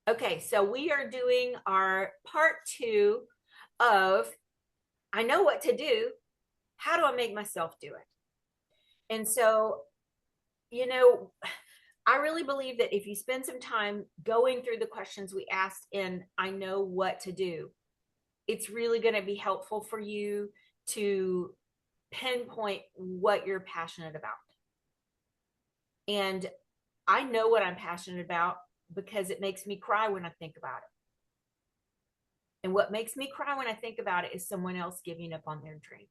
Okay, so we are doing our part two of I know what to do. How do I make myself do it? And so, you know, I really believe that if you spend some time going through the questions we asked in I know what to do, it's really going to be helpful for you to pinpoint what you're passionate about. And I know what I'm passionate about because it makes me cry when I think about it. And what makes me cry when I think about it is someone else giving up on their dream.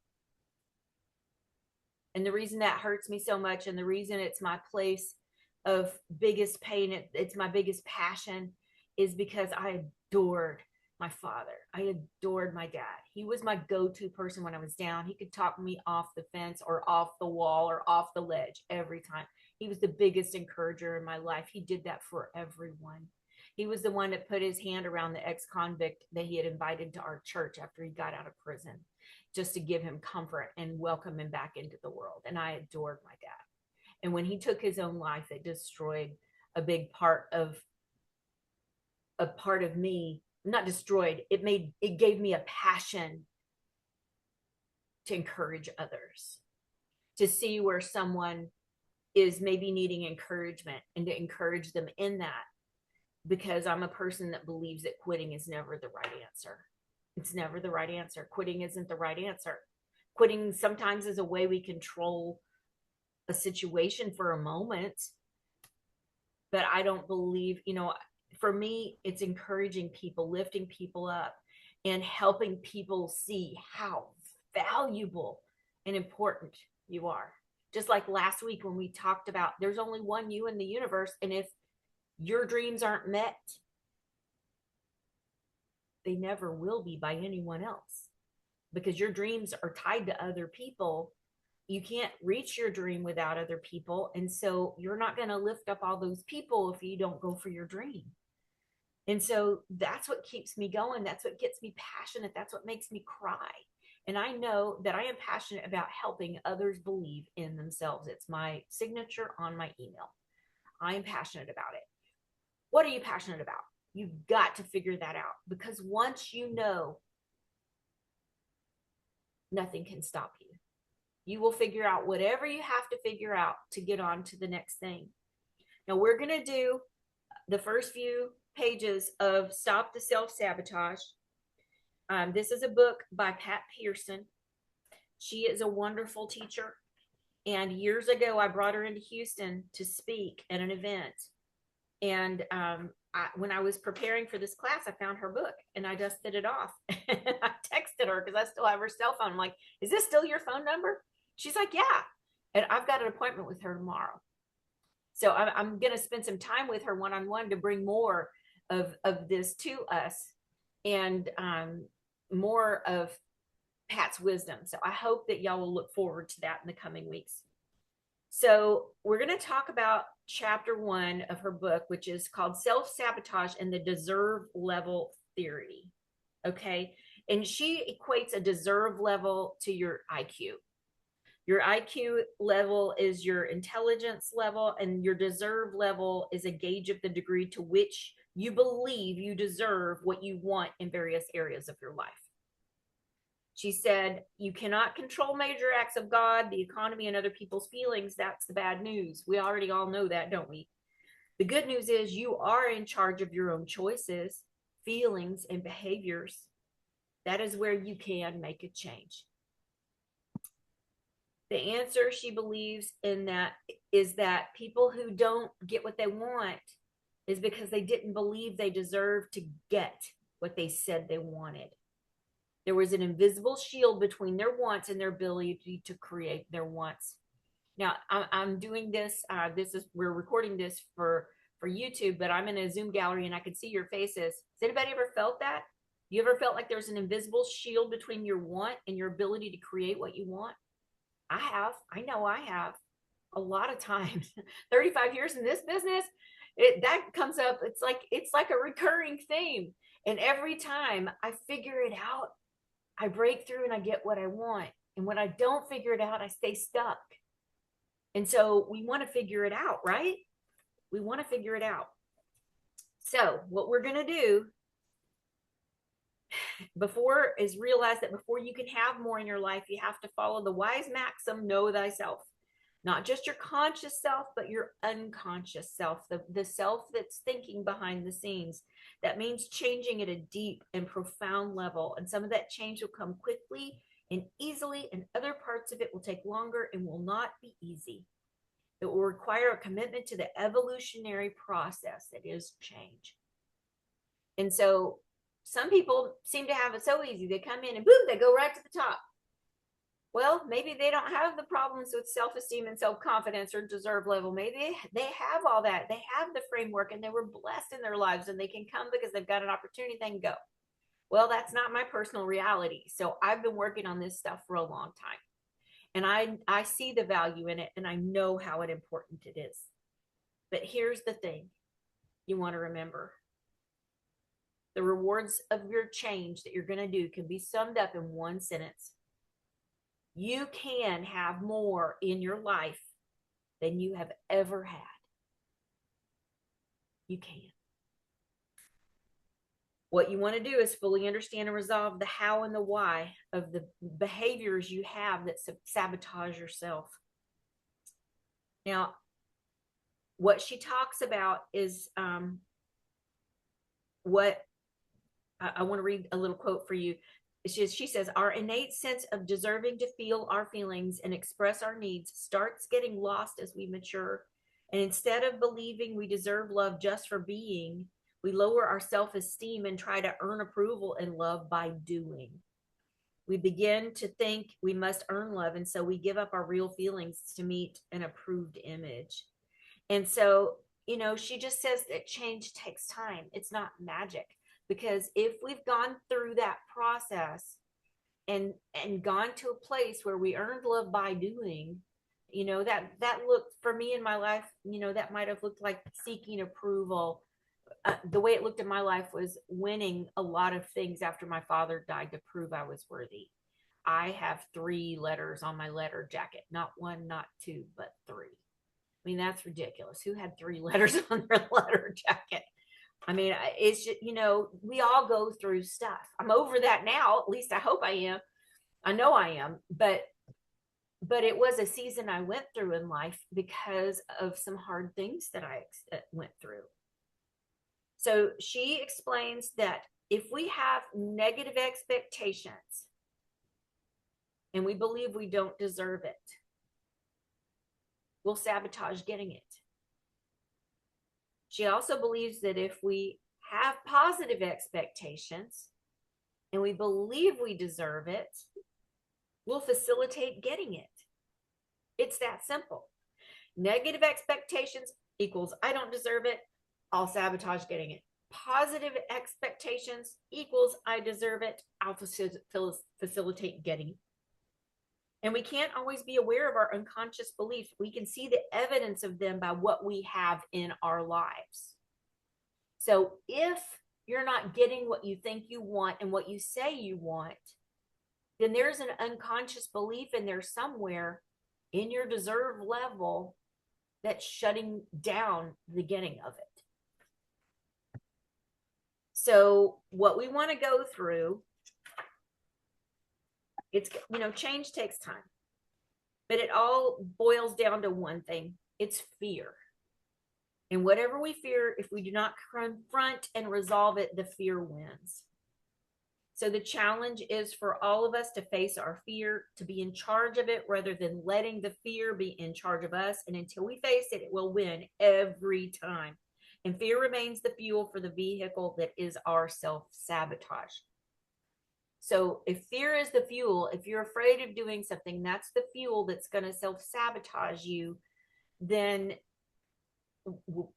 And the reason that hurts me so much, and the reason it's my place of biggest pain, it's my biggest passion, is because I adored my father. I adored my dad. He was my go-to person when I was down. He could talk me off the fence or off the wall or off the ledge every time. He was the biggest encourager in my life. He did that for everyone. He was the one that put his hand around the ex-convict that he had invited to our church after he got out of prison, just to give him comfort and welcome him back into the world. And I adored my dad. And when he took his own life, it destroyed a big part of me. Not destroyed, it gave me a passion to encourage others, to see where someone is maybe needing encouragement and to encourage them in that, because I'm a person that believes that quitting is never the right answer. It's never the right answer. Quitting isn't the right answer. Quitting sometimes is a way we control a situation for a moment, but I don't believe, for me, it's encouraging people, lifting people up, and helping people see how valuable and important you are. Just like last week when we talked about there's only one you in the universe, and if your dreams aren't met, they never will be by anyone else, because your dreams are tied to other people. You can't reach your dream without other people. And so you're not going to lift up all those people if you don't go for your dream. And so that's what keeps me going. That's what gets me passionate. That's what makes me cry. And I know that I am passionate about helping others believe in themselves. It's my signature on my email. I am passionate about it. What are you passionate about? You've got to figure that out, because once you know, nothing can stop you. You will figure out whatever you have to figure out to get on to the next thing. Now, we're going to do the first few pages of Stop the Self-Sabotage. This is a book by Pat Pearson. She is a wonderful teacher. And years ago, I brought her into Houston to speak at an event. And when I was preparing for this class, I found her book and I dusted it off. And I texted her because I still have her cell phone. I'm like, is this still your phone number? She's like, yeah. And I've got an appointment with her tomorrow. So I'm going to spend some time with her one-on-one to bring more of this to us, and more of Pat's wisdom. So I hope that y'all will look forward to that in the coming weeks. So we're going to talk about chapter 1 of her book, which is called Self-Sabotage and the Deserve Level Theory. Okay. And she equates a deserve level to your IQ. Your IQ level is your intelligence level, and your deserve level is a gauge of the degree to which you believe you deserve what you want in various areas of your life. She said, you cannot control major acts of God, the economy, and other people's feelings. That's the bad news. We already all know that, don't we? The good news is you are in charge of your own choices, feelings, and behaviors. That is where you can make a change. The answer, she believes in that, is that people who don't get what they want is because they didn't believe they deserved to get what they said they wanted. There was an invisible shield between their wants and their ability to create their wants. Now, I'm doing this. We're recording this for YouTube, but I'm in a Zoom gallery and I can see your faces. Has anybody ever felt that? You ever felt like there's an invisible shield between your want and your ability to create what you want? I have. I know I have a lot of times. 35 years in this business, that comes up. It's like a recurring theme. And every time I figure it out, I break through and I get what I want. And when I don't figure it out, I stay stuck. And so we want to figure it out, right? We want to figure it out. So what we're going to do before is realize that before you can have more in your life, you have to follow the wise maxim, know thyself. Not just your conscious self, but your unconscious self, the self that's thinking behind the scenes. That means changing at a deep and profound level. And some of that change will come quickly and easily, and other parts of it will take longer and will not be easy. It will require a commitment to the evolutionary process that is change. And so some people seem to have it so easy. They come in and boom, they go right to the top. Well, maybe they don't have the problems with self-esteem and self-confidence or deserve level. Maybe they have all that. They have the framework and they were blessed in their lives and they can come because they've got an opportunity, they can go. Well, that's not my personal reality. So I've been working on this stuff for a long time. And I see the value in it and I know how important it is. But here's the thing you want to remember. The rewards of your change that you're going to do can be summed up in one sentence. You can have more in your life than you have ever had. You can. What you want to do is fully understand and resolve the how and the why of the behaviors you have that sabotage yourself. Now, what she talks about is what I want to read a little quote for you. She says, our innate sense of deserving to feel our feelings and express our needs starts getting lost as we mature. And instead of believing we deserve love just for being, we lower our self-esteem and try to earn approval and love by doing. We begin to think we must earn love, and so we give up our real feelings to meet an approved image. And so, she just says that change takes time. It's not magic. Because if we've gone through that process and gone to a place where we earned love by doing, that looked for me in my life, that might have looked like seeking approval. The way it looked in my life was winning a lot of things after my father died to prove I was worthy. I have 3 letters on my letter jacket, not 1, not 2, but 3. I mean, that's ridiculous. Who had 3 letters on their letter jacket? I mean, it's just, we all go through stuff. I'm over that now. At least I hope I am. I know I am. But it was a season I went through in life because of some hard things that I went through. So she explains that if we have negative expectations and we believe we don't deserve it, we'll sabotage getting it. She also believes that if we have positive expectations and we believe we deserve it, we'll facilitate getting it. It's that simple. Negative expectations equals I don't deserve it, I'll sabotage getting it. Positive expectations equals I deserve it, I'll facilitate getting it. And we can't always be aware of our unconscious beliefs. We can see the evidence of them by what we have in our lives. So if you're not getting what you think you want and what you say you want, then there's an unconscious belief in there somewhere in your deserve level that's shutting down the getting of it. So what we want to go through, it's, change takes time, but it all boils down to one thing. It's fear. And whatever we fear, if we do not confront and resolve it, the fear wins. So the challenge is for all of us to face our fear, to be in charge of it rather than letting the fear be in charge of us. And until we face it, it will win every time. And fear remains the fuel for the vehicle that is our self-sabotage. So if fear is the fuel, if you're afraid of doing something, that's the fuel that's going to self-sabotage you, then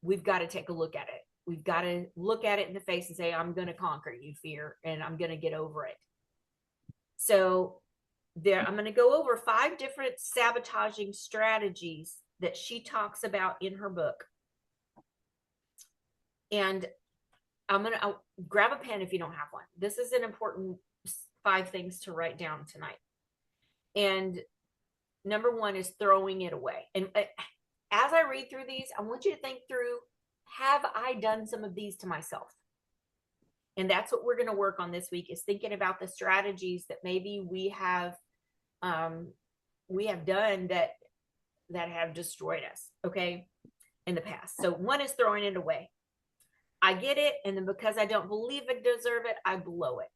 we've got to take a look at it. We've got to look at it in the face and say, I'm going to conquer you, fear, and I'm going to get over it. So I'm going to go over 5 different sabotaging strategies that she talks about in her book. And I'll grab a pen if you don't have one. This is an important 5 things to write down tonight. And number 1 is throwing it away. And as I read through these, I want you to think through have I done some of these to myself? And that's what we're going to work on this week, is thinking about the strategies that maybe um, we have done that have destroyed us, okay, in the past. So one is throwing it away. I get it, and then because I don't believe I deserve it, I blow it.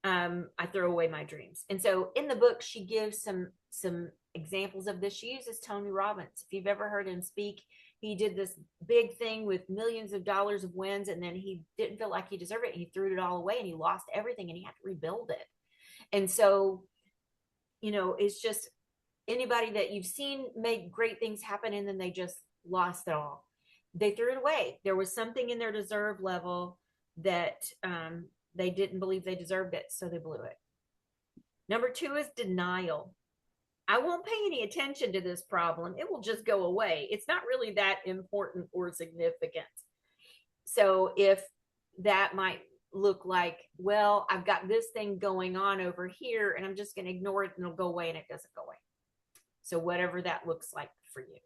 I throw away my dreams. And so in the book, she gives some examples of this. She uses Tony Robbins. If you've ever heard him speak, he did this big thing with millions of dollars of wins, and then he didn't feel like he deserved it. And he threw it all away, and he lost everything, and he had to rebuild it. And so, it's just anybody that you've seen make great things happen, and then they just lost it all. They threw it away. There was something in their deserve level that they didn't believe they deserved it, so they blew it. Number 2 is denial. I won't pay any attention to this problem. It will just go away. It's not really that important or significant. So if that might look like, well, I've got this thing going on over here, and I'm just going to ignore it, and it'll go away, and it doesn't go away. So whatever that looks like for you.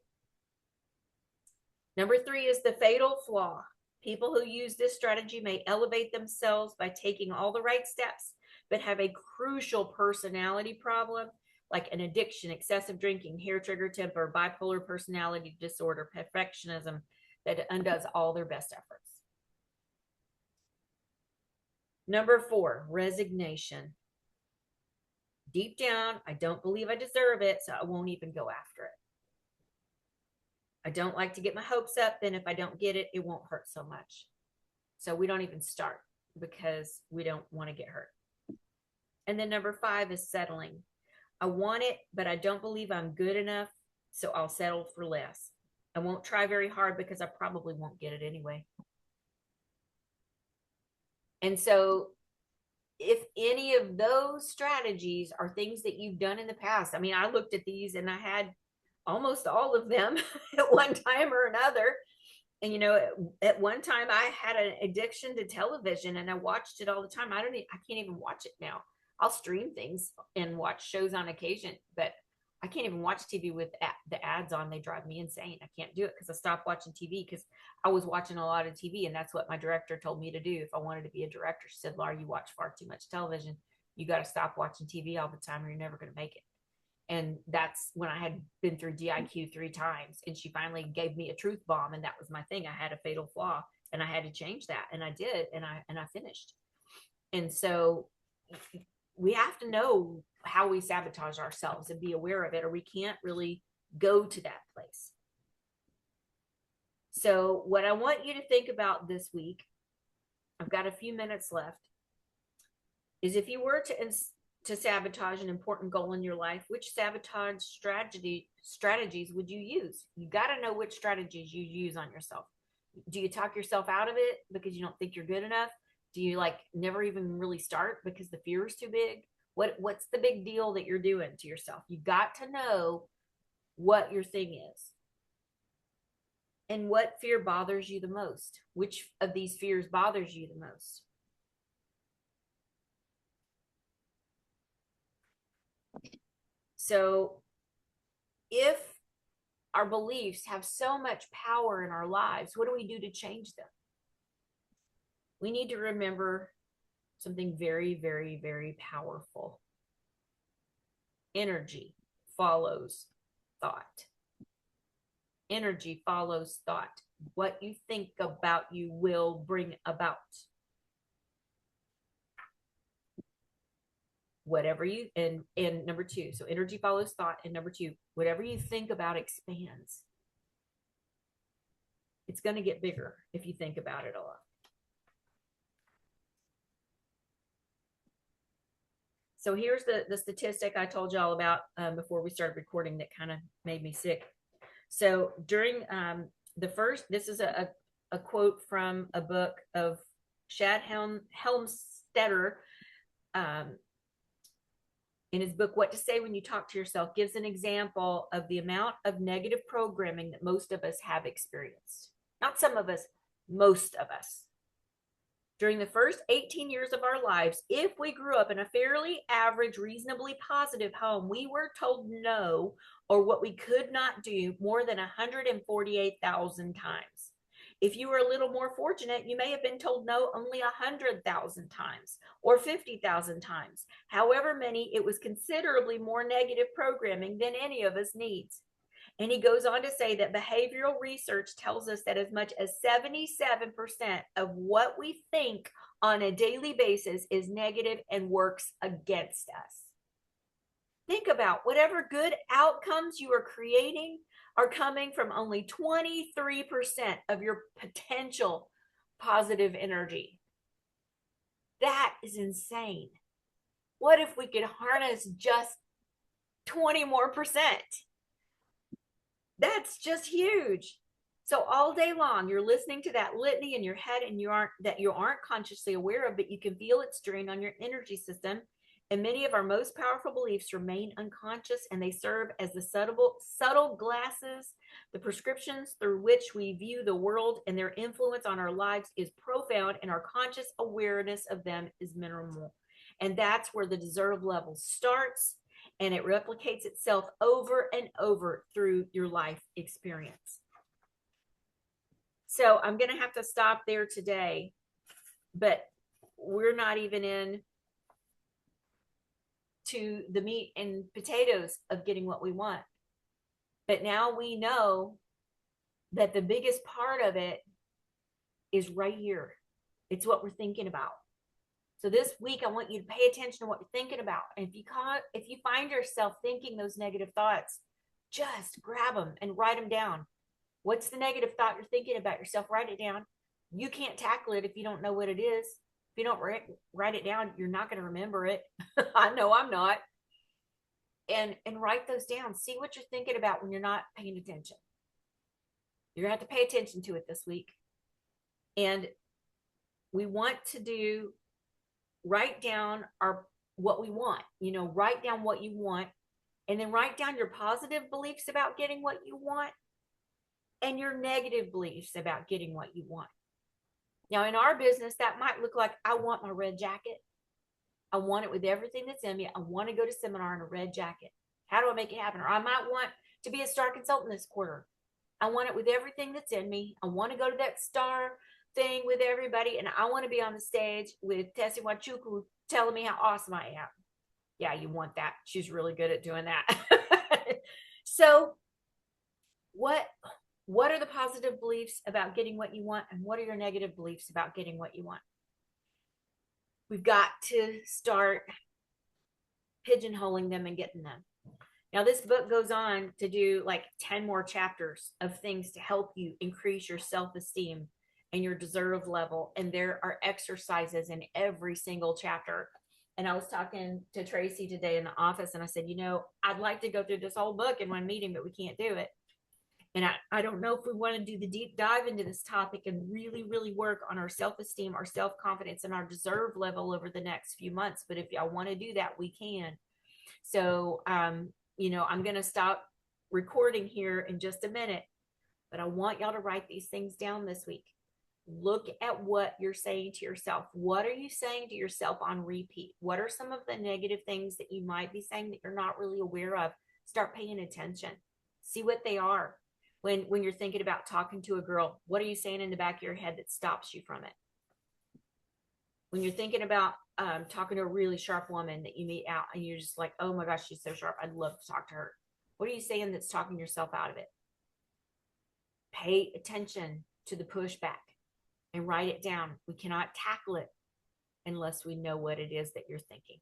Number 3 is the fatal flaw. People who use this strategy may elevate themselves by taking all the right steps, but have a crucial personality problem like an addiction, excessive drinking, hair trigger temper, bipolar personality disorder, perfectionism, that undoes all their best efforts. Number 4, resignation. Deep down, I don't believe I deserve it, so I won't even go after it. I don't like to get my hopes up, then if I don't get it, it won't hurt so much. So we don't even start because we don't want to get hurt. And then number 5 is settling. I want it, but I don't believe I'm good enough, so I'll settle for less. I won't try very hard because I probably won't get it anyway. And so if any of those strategies are things that you've done in the past, I mean, I looked at these and I had almost all of them at one time or another. And, at one time I had an addiction to television and I watched it all the time. I can't even watch it now. I'll stream things and watch shows on occasion, but I can't even watch TV with the ads on. They drive me insane. I can't do it because I stopped watching TV because I was watching a lot of TV, and that's what my director told me to do if I wanted to be a director. She said, Laura, you watch far too much television. You got to stop watching TV all the time or you're never going to make it. And that's when I had been through DIQ 3 times, and she finally gave me a truth bomb, and that was my thing. I had a fatal flaw, and I had to change that, and I did, and I finished. And so we have to know how we sabotage ourselves and be aware of it, or we can't really go to that place. So what I want you to think about this week, I've got a few minutes left, is if you were to sabotage an important goal in your life, which sabotage strategies would you use? You got to know which strategies you use on yourself. Do you talk yourself out of it because you don't think you're good enough? Do you never even really start because the fear is too big? What's the big deal that you're doing to yourself? You've got to know what your thing is. And what fear bothers you the most? Which of these fears bothers you the most? So if our beliefs have so much power in our lives, what do we do to change them? We need to remember something very, very, very powerful. Energy follows thought. Energy follows thought. What you think about you will bring about. Whatever you, and number 2, so energy follows thought, and number 2, whatever you think about expands. It's going to get bigger if you think about it a lot. So here's the statistic I told y'all about before we started recording that kind of made me sick. So during this is a quote from a book of Shad Helmstetter. In his book, What to Say When You Talk to Yourself, gives an example of the amount of negative programming that most of us have experienced. Not some of us, most of us. During the first 18 years of our lives, if we grew up in a fairly average, reasonably positive home, we were told no, or what we could not do, more than 148,000 times. If you were a little more fortunate, you may have been told no only 100,000 times or 50,000 times. However many, it was considerably more negative programming than any of us needs. And he goes on to say that behavioral research tells us that as much as 77% of what we think on a daily basis is negative and works against us. Think about whatever good outcomes you are creating are coming from only 23% of your potential positive energy. That is insane. What if we could harness just 20 more percent? That's just huge. So all day long, you're listening to that litany in your head, and you aren't consciously aware of, but you can feel its strain on your energy system. And many of our most powerful beliefs remain unconscious, and they serve as the subtle glasses, the prescriptions through which we view the world, and their influence on our lives is profound, and our conscious awareness of them is minimal. And that's where the deserve level starts, and it replicates itself over and over through your life experience. So I'm going to have to stop there today, but we're not even in to the meat and potatoes of getting what we want. But now we know that the biggest part of it is right here. It's what we're thinking about. So this week, I want you to pay attention to what you're thinking about. And if you find yourself thinking those negative thoughts, just grab them and write them down. What's the negative thought you're thinking about yourself? Write it down. You can't tackle it if you don't know what it is. If you don't write it down, you're not going to remember it. I know I'm not. And write those down. See what you're thinking about when you're not paying attention. You're going to have to pay attention to it this week. And we want to write down what we want. Write down what you want, and then write down your positive beliefs about getting what you want and your negative beliefs about getting what you want. Now, in our business, that might look like, I want my red jacket. I want it with everything that's in me. I want to go to seminar in a red jacket. How do I make it happen? Or I might want to be a star consultant this quarter. I want it with everything that's in me. I want to go to that star thing with everybody, and I want to be on the stage with Tessie Wachuku telling me how awesome I am. Yeah, you want that. She's really good at doing that. So what are the positive beliefs about getting what you want, and what are your negative beliefs about getting what you want? We've got to start pigeonholing them and getting them. Now, this book goes on to do like 10 more chapters of things to help you increase your self-esteem and your deserve level. And there are exercises in every single chapter. And I was talking to Tracy today in the office, and I said, I'd like to go through this whole book in one meeting, but we can't do it. And I don't know if we want to do the deep dive into this topic and really, really work on our self-esteem, our self-confidence, and our deserve level over the next few months. But if y'all want to do that, we can. So, I'm going to stop recording here in just a minute, but I want y'all to write these things down this week. Look at what you're saying to yourself. What are you saying to yourself on repeat? What are some of the negative things that you might be saying that you're not really aware of? Start paying attention. See what they are. When you're thinking about talking to a girl, what are you saying in the back of your head that stops you from it? When you're thinking about talking to a really sharp woman that you meet out, and you're just like, oh my gosh, she's so sharp, I'd love to talk to her. What are you saying that's talking yourself out of it? Pay attention to the pushback and write it down. We cannot tackle it unless we know what it is that you're thinking.